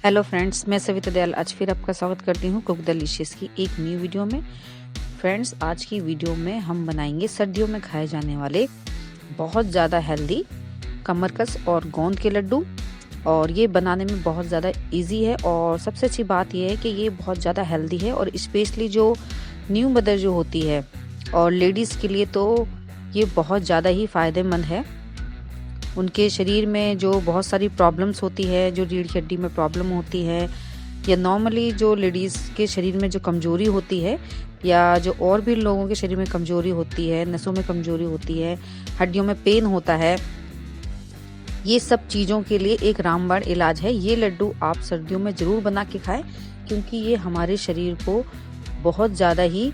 Hello friends, मैं सविता दयाल आज फिर आपका स्वागत करती हूँ कुक डिलीशियस की एक न्यू वीडियो में। फ्रेंड्स, आज की वीडियो में हम बनाएंगे सर्दियों में खाए जाने वाले बहुत ज़्यादा हेल्दी कमरकस और गोंद के लड्डू। और ये बनाने में बहुत ज़्यादा इजी है और सबसे अच्छी बात यह है कि ये बहुत ज़्यादा हेल्दी है और स्पेशली जो न्यू मदर जो होती है और लेडीज़ के लिए तो ये बहुत ज़्यादा ही फ़ायदेमंद है। उनके शरीर में जो बहुत सारी प्रॉब्लम्स होती है, जो रीढ़ की हड्डी में प्रॉब्लम होती है या नॉर्मली जो लेडीज़ के शरीर में जो कमज़ोरी होती है या जो और भी लोगों के शरीर में कमज़ोरी होती है, नसों में कमज़ोरी होती है, हड्डियों में पेन होता है, ये सब चीज़ों के लिए एक रामबाण इलाज है। ये लड्डू आप सर्दियों में ज़रूर बना के खाएं क्योंकि ये हमारे शरीर को बहुत ज़्यादा ही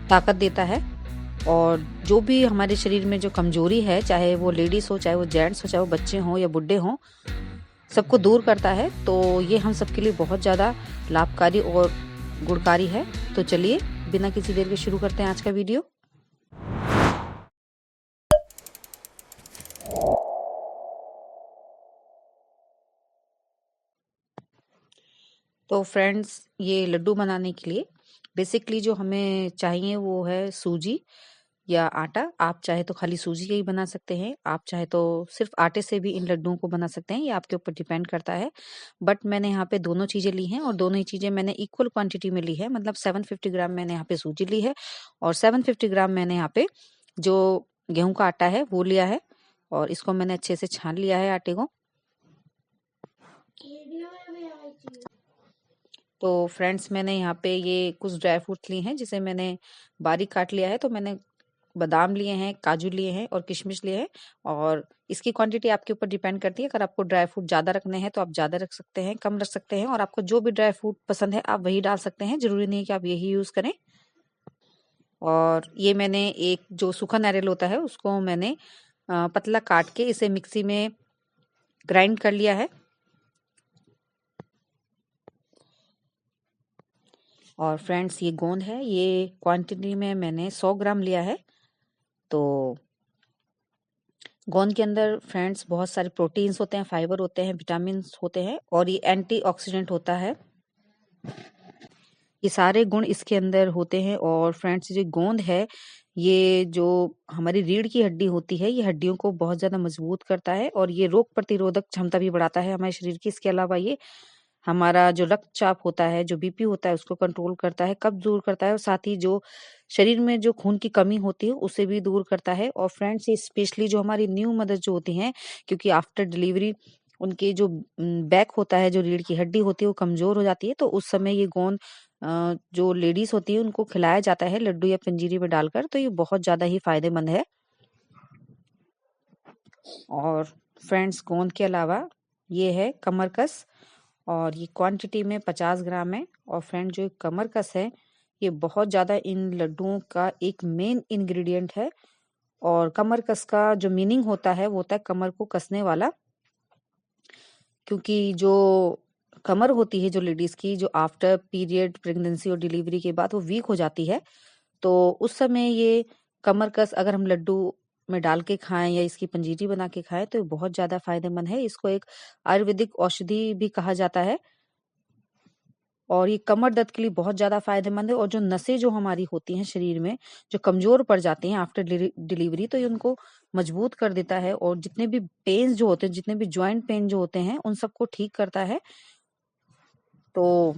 ताकत देता है। और जो भी हमारे शरीर में जो कमजोरी है, चाहे वो लेडीज हो, चाहे वो जेंट्स हो, चाहे वो बच्चे हों या बुढ़े हों, सबको दूर करता है। तो ये हम सबके लिए बहुत ज़्यादा लाभकारी और गुणकारी है। तो चलिए बिना किसी देर के शुरू करते हैं आज का वीडियो। तो फ्रेंड्स, ये लड्डू बनाने के लिए बेसिकली जो हमें चाहिए वो है सूजी या आटा। आप चाहे तो खाली सूजी का ही बना सकते हैं, आप चाहे तो सिर्फ आटे से भी इन लड्डुओं को बना सकते हैं, ये आपके ऊपर डिपेंड करता है। बट मैंने यहाँ पे दोनों चीज़ें ली हैं और दोनों ही चीज़ें मैंने इक्वल क्वांटिटी में ली है। मतलब 750 ग्राम मैंने यहाँ पे सूजी ली है और 750 ग्राम मैंने यहाँ पे जो गेहूं का आटा है वो लिया है और इसको मैंने अच्छे से छान लिया है आटे को। तो फ्रेंड्स, मैंने यहाँ पे ये कुछ ड्राई फ्रूट्स लिए हैं जिसे मैंने बारीक काट लिया है। तो मैंने बादाम लिए हैं, काजू लिए हैं और किशमिश लिए हैं। और इसकी क्वांटिटी आपके ऊपर डिपेंड करती है। अगर आपको ड्राई फ्रूट ज़्यादा रखने हैं तो आप ज़्यादा रख सकते हैं, कम रख सकते हैं, और आपको जो भी ड्राई फ्रूट पसंद है आप वही डाल सकते हैं। ज़रूरी नहीं है कि आप यही यूज़ करें। और ये मैंने एक जो सूखा नारियल होता है उसको मैंने पतला काट के इसे मिक्सी में ग्राइंड कर लिया है। और फ्रेंड्स, ये गोंद है, ये क्वांटिटी में मैंने 100 ग्राम लिया है। तो गोंद के अंदर फ्रेंड्स बहुत सारे प्रोटीन्स होते हैं, फाइबर होते हैं, विटामिन होते हैं और ये एंटीऑक्सीडेंट होता है। ये सारे गुण इसके अंदर होते हैं। और फ्रेंड्स, जो गोंद है ये जो हमारी रीढ़ की हड्डी होती है, ये हड्डियों को बहुत ज्यादा मजबूत करता है और ये रोग प्रतिरोधक क्षमता भी बढ़ाता है हमारे शरीर की। इसके अलावा ये हमारा जो रक्तचाप होता है, जो बीपी होता है, उसको कंट्रोल करता है, कब्ज दूर करता है और साथ ही जो शरीर में जो खून की कमी होती है उसे भी दूर करता है। और फ्रेंड्स, ये स्पेशली जो हमारी न्यू मदर जो होती हैं, क्योंकि आफ्टर डिलीवरी उनके जो बैक होता है, जो रीढ़ की हड्डी होती है, वो कमजोर हो जाती है। तो उस समय ये गोंद जो लेडीज होती है उनको खिलाया जाता है लड्डू या पंजीरी में डालकर। तो ये बहुत ज्यादा ही फायदेमंद है। और फ्रेंड्स, गोंद के अलावा ये है कमरकस और ये क्वांटिटी में 50 ग्राम है। और फ्रेंड, जो कमरकस है ये बहुत ज़्यादा इन लड्डुओं का एक मेन इंग्रेडिएंट है। और कमरकस का जो मीनिंग होता है वो होता है कमर को कसने वाला। क्योंकि जो कमर होती है जो लेडीज की, जो आफ्टर पीरियड प्रेगनेंसी और डिलीवरी के बाद वो वीक हो जाती है, तो उस समय ये कमरकस अगर हम लड्डू में डाल के खाएं या इसकी पंजीरी बना के खाएं तो ये बहुत ज्यादा फायदेमंद है। इसको एक आयुर्वेदिक औषधि भी कहा जाता है और ये कमर दर्द के लिए बहुत ज्यादा फायदेमंद है। और जो नसें जो हमारी होती हैं शरीर में, जो कमजोर पड़ जाती हैं आफ्टर डिलीवरी, तो ये उनको मजबूत कर देता है। और जितने भी पेन्स जो होते हैं, जितने भी ज्वाइंट पेन जो होते हैं, उन सबको ठीक करता है। तो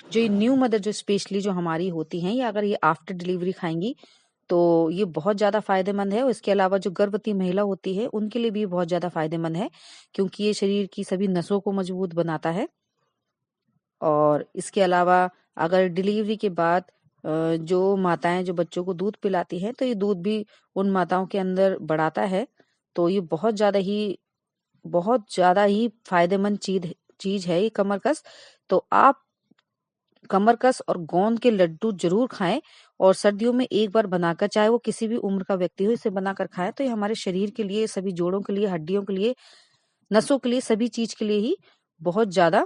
जो ये न्यू मदर जो स्पेशली जो हमारी होती हैं, ये अगर ये आफ्टर डिलीवरी खाएंगी तो ये बहुत ज्यादा फायदेमंद है। और इसके अलावा जो गर्भवती महिला होती है उनके लिए भी बहुत ज्यादा फायदेमंद है, क्योंकि ये शरीर की सभी नसों को मजबूत बनाता है। और इसके अलावा अगर डिलीवरी के बाद जो माताएं जो बच्चों को दूध पिलाती हैं, तो ये दूध भी उन माताओं के अंदर बढ़ाता है। तो ये बहुत ज्यादा ही फायदेमंद चीज है ये कमरकस। तो आप कमरकस और गोंद के लड्डू जरूर खाएं और सर्दियों में एक बार बनाकर, चाहे वो किसी भी उम्र का व्यक्ति हो, इसे बनाकर खाएं। तो ये हमारे शरीर के लिए, सभी जोड़ों के लिए, हड्डियों के लिए, नसों के लिए, सभी चीज के लिए ही बहुत ज्यादा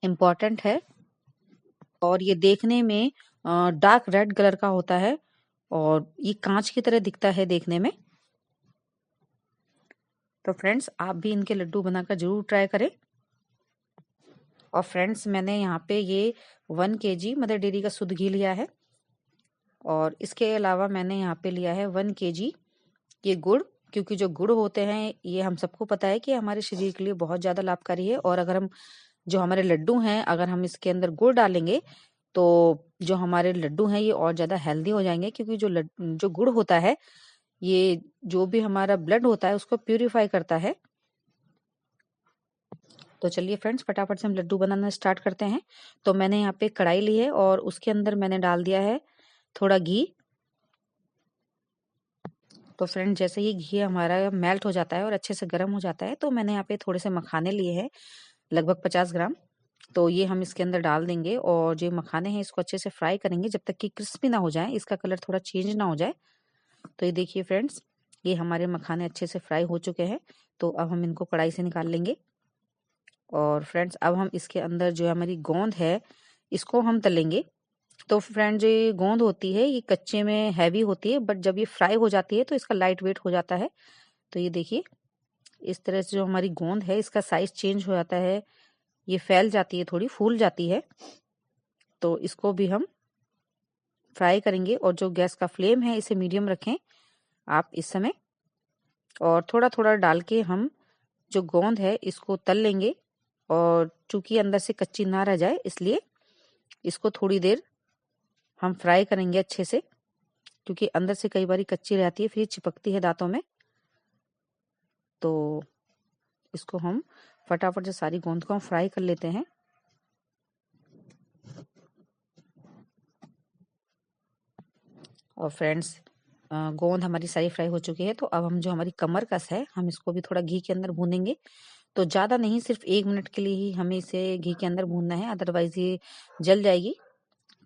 इम्पोर्टेंट है। और ये देखने में डार्क रेड कलर का होता है और ये कांच की तरह दिखता है देखने में। तो फ्रेंड्स आप भी इनके लड्डू बनाकर जरूर ट्राई करें। और फ्रेंड्स मैंने यहाँ पे ये 1 केजी मदर डेयरी का शुद्ध घी लिया है, और इसके अलावा मैंने यहाँ पे लिया है 1 केजी ये गुड़, क्योंकि जो गुड़ होते हैं ये हम सबको पता है कि हमारे शरीर के लिए बहुत ज़्यादा लाभकारी है। और अगर हम जो हमारे लड्डू हैं अगर हम इसके अंदर गुड़ डालेंगे तो जो हमारे लड्डू हैं ये और ज़्यादा हेल्दी हो जाएंगे, क्योंकि जो गुड़ होता है ये जो भी हमारा ब्लड होता है उसको प्यूरिफाई करता है। तो चलिए फ्रेंड्स फटाफट से हम लड्डू बनाना स्टार्ट करते हैं। तो मैंने यहाँ पे कढ़ाई ली है और उसके अंदर मैंने डाल दिया है थोड़ा घी। तो फ्रेंड जैसे ही घी हमारा मेल्ट हो जाता है और अच्छे से गर्म हो जाता है तो मैंने यहाँ पे थोड़े से मखाने लिए हैं, लगभग 50 ग्राम। तो ये हम इसके अंदर डाल देंगे और जो मखाने हैं इसको अच्छे से फ्राई करेंगे जब तक कि क्रिस्पी ना हो जाए, इसका कलर थोड़ा चेंज ना हो जाए। तो ये देखिए फ्रेंड्स ये हमारे मखाने अच्छे से फ्राई हो चुके हैं। तो अब हम इनको कढ़ाई से निकाल लेंगे। और फ्रेंड्स अब हम इसके अंदर जो हमारी गोंद है इसको हम तलेंगे। तो फ्रेंड जो ये गोंद होती है ये कच्चे में हैवी होती है, बट जब ये फ्राई हो जाती है तो इसका लाइट वेट हो जाता है। तो ये देखिए इस तरह से जो हमारी गोंद है इसका साइज चेंज हो जाता है, ये फैल जाती है, थोड़ी फूल जाती है। तो इसको भी हम फ्राई करेंगे और जो गैस का फ्लेम है इसे मीडियम रखें आप इस समय। और थोड़ा थोड़ा डाल के हम जो गोंद है इसको तल लेंगे, और चूंकि अंदर से कच्ची ना रह जाए इसलिए इसको थोड़ी देर हम फ्राई करेंगे अच्छे से, क्योंकि अंदर से कई बार कच्ची रहती है फिर चिपकती है दांतों में। तो इसको हम फटाफट से सारी गोंद को हम फ्राई कर लेते हैं। और फ्रेंड्स गोंद हमारी सारी फ्राई हो चुकी है। तो अब हम जो हमारी कमर कस है हम इसको भी थोड़ा घी के अंदर भूनेंगे। तो ज़्यादा नहीं, सिर्फ 1 मिनट के लिए ही हमें इसे घी के अंदर भूनना है, अदरवाइज ये जल जाएगी।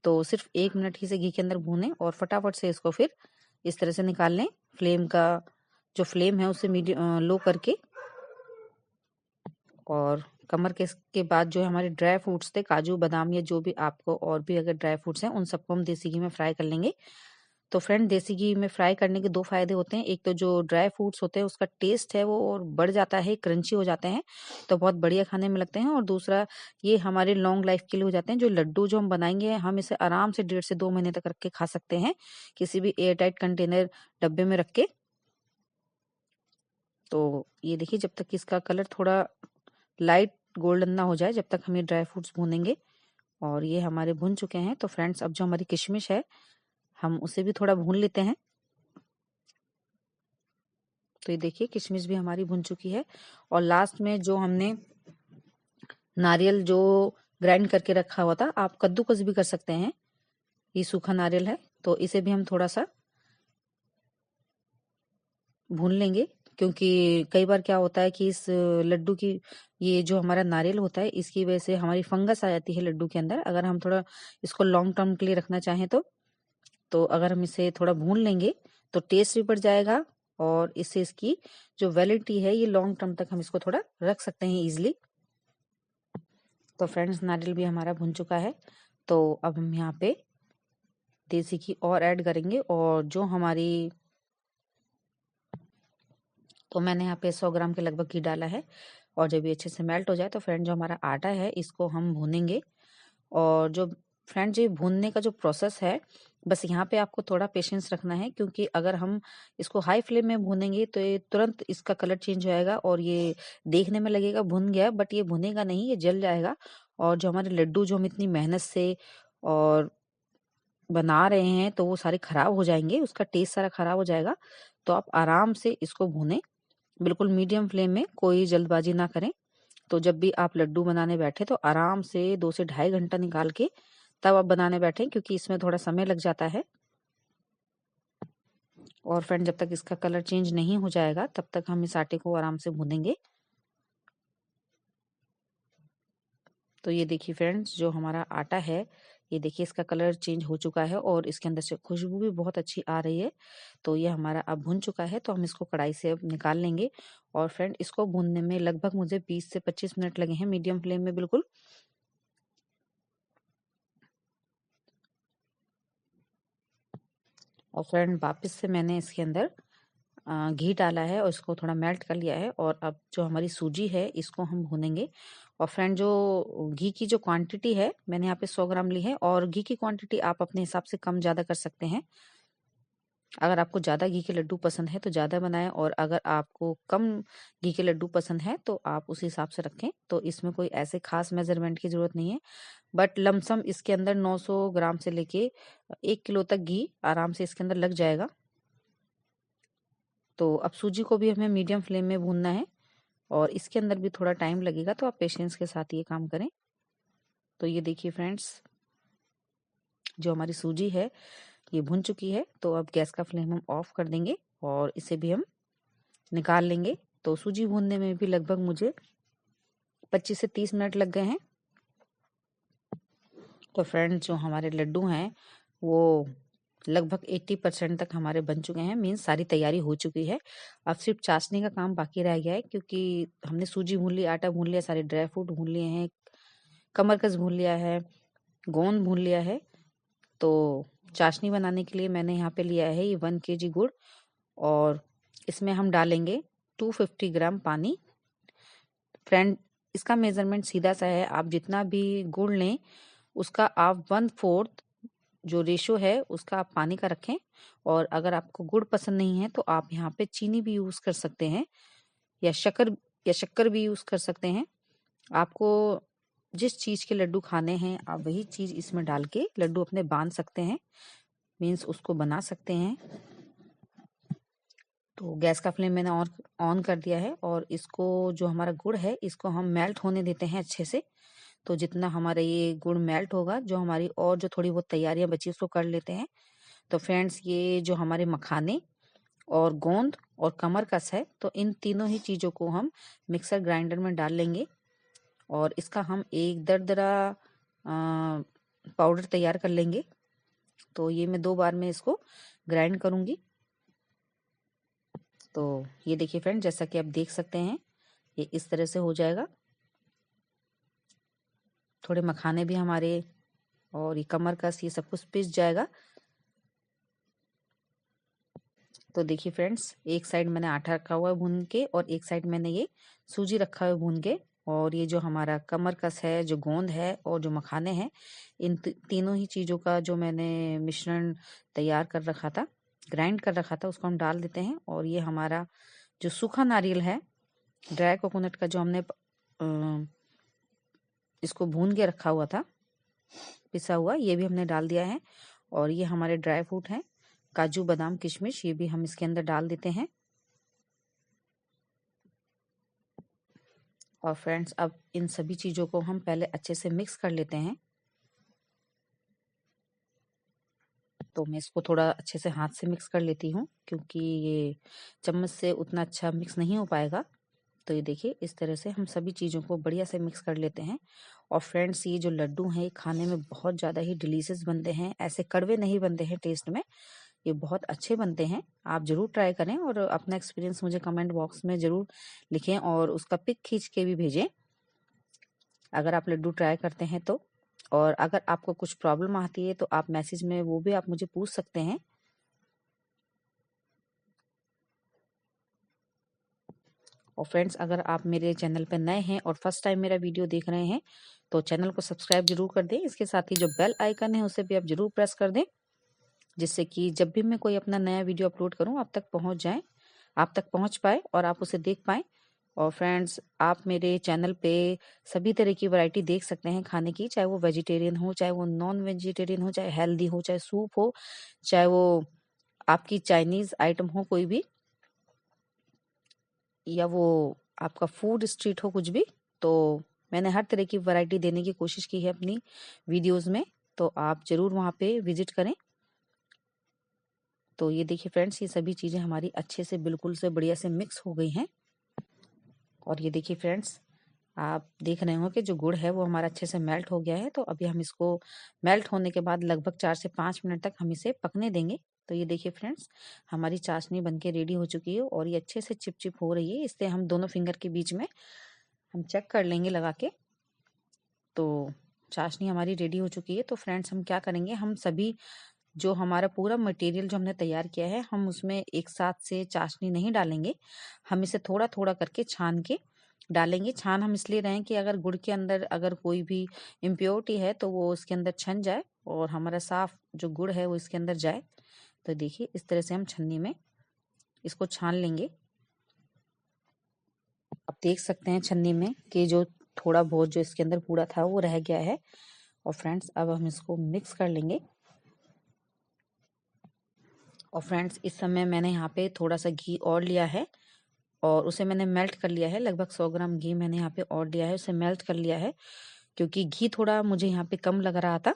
तो सिर्फ 1 मिनट ही से घी के अंदर भूनें और फटाफट से इसको फिर इस तरह से निकाल लें। फ्लेम का जो फ्लेम है उसे मीडियम लो करके। और कमर के बाद जो हमारे ड्राई फ्रूट्स थे, काजू बादाम या जो भी आपको और भी अगर ड्राई फ्रूट्स हैं उन सबको हम देसी घी में फ्राई कर लेंगे। तो फ्रेंड देसी घी में फ्राई करने के 2 फायदे होते हैं। एक तो जो ड्राई फ्रूट्स होते हैं उसका टेस्ट है वो और बढ़ जाता है, क्रंची हो जाते हैं, तो बहुत बढ़िया खाने में लगते हैं। और दूसरा ये हमारे लॉन्ग लाइफ के लिए हो जाते हैं। जो लड्डू जो हम बनाएंगे हम इसे आराम से 1.5 से 2 महीने तक रख के खा सकते हैं, किसी भी एयर टाइट कंटेनर डब्बे में रख के। तो ये देखिए जब तक इसका कलर थोड़ा लाइट गोल्डन ना हो जाए जब तक हम ये ड्राई फ्रूट्स भूनेंगे। और ये हमारे भुन चुके हैं। तो फ्रेंड्स अब जो हमारी किशमिश है हम उसे भी थोड़ा भून लेते हैं। तो ये देखिए किशमिश भी हमारी भुन चुकी है। और लास्ट में जो हमने नारियल जो ग्राइंड करके रखा हुआ था, आप कद्दूकस भी कर सकते हैं, ये सूखा नारियल है, तो इसे भी हम थोड़ा सा भून लेंगे। क्योंकि कई बार क्या होता है कि इस लड्डू की ये जो हमारा नारियल होता है इसकी वजह से हमारी फंगस आ जाती है लड्डू के अंदर। अगर हम थोड़ा इसको लॉन्ग टर्म के लिए रखना चाहें तो अगर हम इसे थोड़ा भून लेंगे तो टेस्ट भी बढ़ जाएगा, और इससे इसकी जो वैलिडिटी है ये लॉन्ग टर्म तक हम इसको थोड़ा रख सकते हैं इजिली। तो फ्रेंड्स नारियल भी हमारा भुन चुका है। तो अब हम यहाँ पे देसी घी और ऐड करेंगे, और जो हमारी तो मैंने यहाँ पे 100 ग्राम के लगभग घी डाला है। और जब ये अच्छे से मेल्ट हो जाए तो फ्रेंड जो हमारा आटा है इसको हम भूनेंगे। और जो फ्रेंड ये भूनने का जो प्रोसेस है बस यहाँ पे आपको थोड़ा पेशेंस रखना है, क्योंकि अगर हम इसको हाई फ्लेम में भूनेंगे तो ये तुरंत इसका कलर चेंज हो जाएगा और ये देखने में लगेगा भुन गया, बट ये भुनेगा नहीं, ये जल जाएगा। और जो हमारे लड्डू जो हम इतनी मेहनत से और बना रहे हैं तो वो सारे खराब हो जाएंगे, उसका टेस्ट सारा खराब हो जाएगा। तो आप आराम से इसको भूनें, बिल्कुल मीडियम फ्लेम में, कोई जल्दबाजी ना करें। तो जब भी आप लड्डू बनाने बैठे तो आराम से 2 से ढाई घंटा निकाल के तब आप बनाने बैठे, क्योंकि इसमें थोड़ा समय लग जाता है। और फ्रेंड जब तक इसका कलर चेंज नहीं हो जाएगा तब तक हम इस आटे को आराम से भूनेंगे। तो ये देखिए फ्रेंड्स जो हमारा आटा है ये देखिए इसका कलर चेंज हो चुका है और इसके अंदर से खुशबू भी बहुत अच्छी आ रही है। तो ये हमारा अब भुन चुका है, तो हम इसको कढ़ाई से अब निकाल लेंगे। और फ्रेंड इसको भूनने में लगभग मुझे 20 से 25 मिनट लगे हैं, मीडियम फ्लेम में बिल्कुल। और फ्रेंड वापस से मैंने इसके अंदर घी डाला है और इसको थोड़ा मेल्ट कर लिया है। और अब जो हमारी सूजी है इसको हम भूनेंगे। और फ्रेंड जो घी की जो क्वांटिटी है मैंने यहाँ पे 100 ग्राम ली है, और घी की क्वांटिटी आप अपने हिसाब से कम ज़्यादा कर सकते हैं। अगर आपको ज़्यादा घी के लड्डू पसंद है तो ज़्यादा बनाएं, और अगर आपको कम घी के लड्डू पसंद है तो आप उस हिसाब से रखें। तो इसमें कोई ऐसे खास मेजरमेंट की ज़रूरत नहीं है, बट लमसम इसके अंदर 900 ग्राम से लेके 1 किलो तक घी आराम से इसके अंदर लग जाएगा। तो अब सूजी को भी हमें मीडियम फ्लेम में भूनना है, और इसके अंदर भी थोड़ा टाइम लगेगा, तो आप पेशेंस के साथ ये काम करें। तो ये देखिए फ्रेंड्स, जो हमारी सूजी है ये भुन चुकी है। तो अब गैस का फ्लेम हम ऑफ कर देंगे और इसे भी हम निकाल लेंगे। तो सूजी भूनने में भी लगभग मुझे 25 से 30 मिनट लग गए हैं। तो फ्रेंड्स, जो हमारे लड्डू हैं वो लगभग 80% तक हमारे बन चुके हैं, मीन्स सारी तैयारी हो चुकी है। अब सिर्फ चाशनी का काम बाकी रह गया है, क्योंकि हमने सूजी भून ली, आटा भून लिया, सारे ड्राई फ्रूट भून लिए हैं, कमरकस भून लिया है, गोंद भून लिया है। तो चाशनी बनाने के लिए मैंने यहाँ पे लिया है ये 1 kg गुड़, और इसमें हम डालेंगे 250 ग्राम पानी। फ्रेंड, इसका मेजरमेंट सीधा सा है, आप जितना भी गुड़ लें उसका आप 1/4 जो रेशो है उसका आप पानी का रखें। और अगर आपको गुड़ पसंद नहीं है तो आप यहाँ पे चीनी भी यूज कर सकते हैं, या शक्कर भी यूज कर सकते हैं। आपको जिस चीज के लड्डू खाने हैं आप वही चीज इसमें डाल के लड्डू अपने बांध सकते हैं, मीन्स उसको बना सकते हैं। तो गैस का फ्लेम मैंने ऑन कर दिया है, और इसको जो हमारा गुड़ है इसको हम मेल्ट होने देते हैं अच्छे से। तो जितना हमारा ये गुड़ मेल्ट होगा, जो हमारी और जो थोड़ी बहुत तैयारियां बची उसको कर लेते हैं। तो फ्रेंड्स, ये जो हमारे मखाने और गोंद और कमरकस है, तो इन तीनों ही चीज़ों को हम मिक्सर ग्राइंडर में डाल लेंगे, और इसका हम एक दरदरा पाउडर तैयार कर लेंगे। तो ये मैं 2 बार में इसको ग्राइंड करूंगी। तो ये देखिए फ्रेंड, जैसा कि आप देख सकते हैं ये इस तरह से हो जाएगा। थोड़े मखाने भी हमारे और ये कमरकस ये सब कुछ पिस जाएगा। तो देखिए फ्रेंड्स, एक साइड मैंने आटा रखा हुआ है भून के, और एक साइड मैंने ये सूजी रखा हुआ है भून के। और ये जो हमारा कमरकस है, जो गोंद है और जो मखाने हैं, इन तीनों ही चीज़ों का जो मैंने मिश्रण तैयार कर रखा था, ग्राइंड कर रखा था, उसको हम डाल देते हैं। और ये हमारा जो सूखा नारियल है, ड्राई कोकोनट का, जो हमने इसको भून के रखा हुआ था पिसा हुआ, ये भी हमने डाल दिया है। और ये हमारे ड्राई फ्रूट हैं, काजू बादाम किशमिश, ये भी हम इसके अंदर डाल देते हैं। और फ्रेंड्स, अब इन सभी चीज़ों को हम पहले अच्छे से मिक्स कर लेते हैं। तो मैं इसको थोड़ा अच्छे से हाथ से मिक्स कर लेती हूँ, क्योंकि ये चम्मच से उतना अच्छा मिक्स नहीं हो पाएगा। तो ये देखिए, इस तरह से हम सभी चीज़ों को बढ़िया से मिक्स कर लेते हैं। और फ्रेंड्स, ये जो लड्डू हैं ये खाने में बहुत ज़्यादा ही डिलीशियस बनते हैं, ऐसे कड़वे नहीं बनते हैं टेस्ट में, ये बहुत अच्छे बनते हैं। आप ज़रूर ट्राई करें और अपना एक्सपीरियंस मुझे कमेंट बॉक्स में ज़रूर लिखें, और उसका पिक खींच के भी भेजें अगर आप लड्डू ट्राई करते हैं तो। और अगर आपको कुछ प्रॉब्लम आती है तो आप मैसेज में वो भी आप मुझे पूछ सकते हैं। और फ्रेंड्स, अगर आप मेरे चैनल पर नए हैं और फर्स्ट टाइम मेरा वीडियो देख रहे हैं तो चैनल को सब्सक्राइब जरूर कर दें। इसके साथ ही जो बेल आइकन है उसे भी आप जरूर प्रेस कर दें, जिससे कि जब भी मैं कोई अपना नया वीडियो अपलोड करूं आप तक पहुंच पाए और आप उसे देख पाएं। और फ्रेंड्स, आप मेरे चैनल पे सभी तरह की वैरायटी देख सकते हैं खाने की, चाहे वो वेजिटेरियन हो, चाहे वो नॉन वेजिटेरियन हो, चाहे हेल्दी हो, चाहे सूप हो, चाहे वो आपकी चाइनीज आइटम हो कोई भी, या वो आपका फूड स्ट्रीट हो कुछ भी। तो मैंने हर तरह की वैरायटी देने की कोशिश की है अपनी वीडियोस में, तो आप जरूर वहाँ पे विजिट करें। तो ये देखिए फ्रेंड्स, ये सभी चीज़ें हमारी अच्छे से बिल्कुल से बढ़िया से मिक्स हो गई हैं। और ये देखिए फ्रेंड्स, आप देख रहे हो कि जो गुड़ है वो हमारा अच्छे से मेल्ट हो गया है। तो अभी हम इसको मेल्ट होने के बाद लगभग 4 से 5 मिनट तक हम इसे पकने देंगे। तो ये देखिए फ्रेंड्स, हमारी चाशनी बनके रेडी हो चुकी है, और ये अच्छे से चिपचिप हो रही है। इससे हम दोनों फिंगर के बीच में हम चेक कर लेंगे लगा के। तो चाशनी हमारी रेडी हो चुकी है। तो फ्रेंड्स, हम क्या करेंगे, हम सभी जो हमारा पूरा मटेरियल जो हमने तैयार किया है, हम उसमें एक साथ से चाशनी नहीं डालेंगे। हम इसे थोड़ा-थोड़ा करके छान के डालेंगे। छान हम इसलिए रहे हैं कि अगर गुड़ के अंदर अगर कोई भी इम्प्योरिटी है तो वो उसके अंदर छन जाए और हमारा साफ जो गुड़ है वो इसके अंदर जाए। तो देखिए इस तरह से हम छन्नी में इसको छान लेंगे। आप देख सकते हैं छन्नी में कि जो थोड़ा बहुत जो इसके अंदर कूड़ा था वो रह गया है। और फ्रेंड्स अब हम इसको मिक्स कर लेंगे। और फ्रेंड्स इस समय मैंने यहाँ पे थोड़ा सा घी और लिया है और उसे मैंने मेल्ट कर लिया है। लगभग 100 ग्राम घी मैंने यहाँ पे और लिया है, उसे मेल्ट कर लिया है क्योंकि घी थोड़ा मुझे यहाँ पे कम लग रहा था।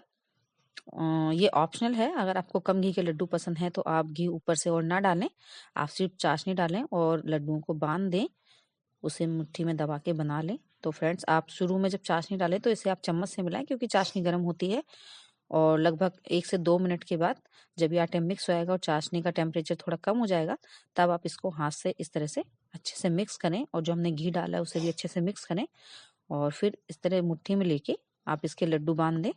ये ऑप्शनल है, अगर आपको कम घी के लड्डू पसंद है तो आप घी ऊपर से और ना डालें, आप सिर्फ चाशनी डालें और लड्डुओं को बांध दें, उसे मुट्ठी में दबा के बना लें। तो फ्रेंड्स आप शुरू में जब चाशनी डालें तो इसे आप चम्मच से मिलाएं क्योंकि चाशनी गर्म होती है। और लगभग 1 से 2 मिनट के बाद जब ये आटा मिक्स हो जाएगा और चाशनी का टेम्परेचर थोड़ा कम हो जाएगा, तब आप इसको हाथ से इस तरह से अच्छे से मिक्स करें और जो हमने घी डाला है उसे भी अच्छे से मिक्स करें और फिर इस तरह मुट्ठी में लेके आप इसके लड्डू बांध दें।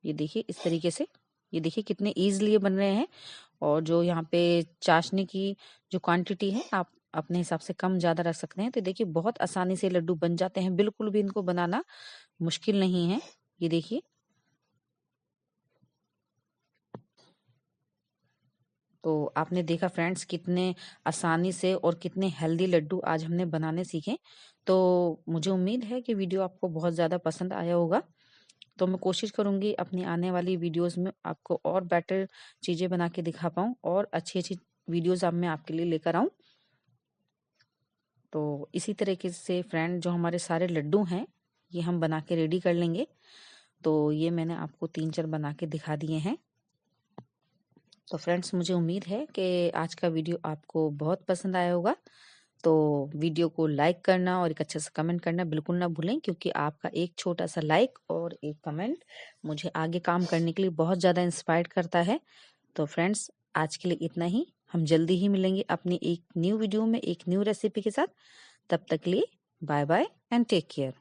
ये देखिए इस तरीके से, ये देखिए कितने ईजिली बन रहे हैं। और जो यहाँ पे चाशनी की जो क्वांटिटी है आप अपने हिसाब से कम ज़्यादा रख सकते हैं। तो देखिए बहुत आसानी से लड्डू बन जाते हैं, बिल्कुल भी इनको बनाना मुश्किल नहीं है। ये देखिए, तो आपने देखा फ्रेंड्स कितने आसानी से और कितने हेल्दी लड्डू आज हमने बनाने सीखे। तो मुझे उम्मीद है कि वीडियो आपको बहुत ज़्यादा पसंद आया होगा। तो मैं कोशिश करूंगी अपनी आने वाली वीडियोस में आपको और बेटर चीज़ें बना के दिखा पाऊँ और अच्छी-अच्छी वीडियोस अब मैं आपके लिए लेकर आऊँ। तो इसी तरीके से फ्रेंड जो हमारे सारे लड्डू हैं ये हम बना के रेडी कर लेंगे। तो ये मैंने आपको 3-4 बना के दिखा दिए हैं। तो फ्रेंड्स मुझे उम्मीद है कि आज का वीडियो आपको बहुत पसंद आया होगा। तो वीडियो को लाइक करना और एक अच्छा सा कमेंट करना बिल्कुल ना भूलें क्योंकि आपका एक छोटा सा लाइक और एक कमेंट मुझे आगे काम करने के लिए बहुत ज़्यादा इंस्पायर करता है। तो फ्रेंड्स आज के लिए इतना ही। हम जल्दी ही मिलेंगे अपनी एक न्यू वीडियो में एक न्यू रेसिपी के साथ। तब तक के लिए bye bye and take care.